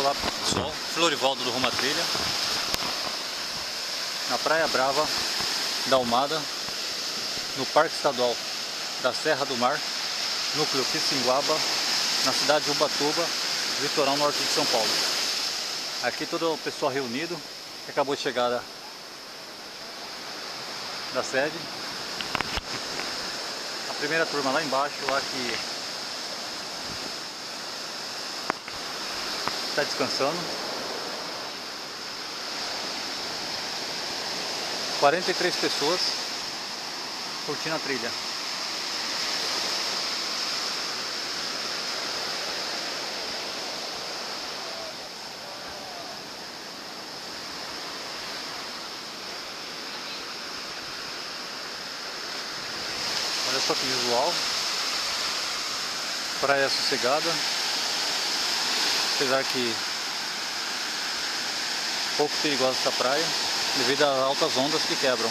Olá pessoal, Florivaldo do Rumo à Trilha, na Praia Brava da Almada, no Parque Estadual da Serra do Mar, núcleo Pissinguaba, na cidade de Ubatuba, litoral norte de São Paulo. Aqui todo o pessoal reunido, que acabou de chegar da sede. A primeira turma lá embaixo, lá que está descansando. 43 pessoas curtindo a trilha. Olha só que visual. Praia sossegada. Apesar que pouco perigosa essa praia, devido às altas ondas que quebram.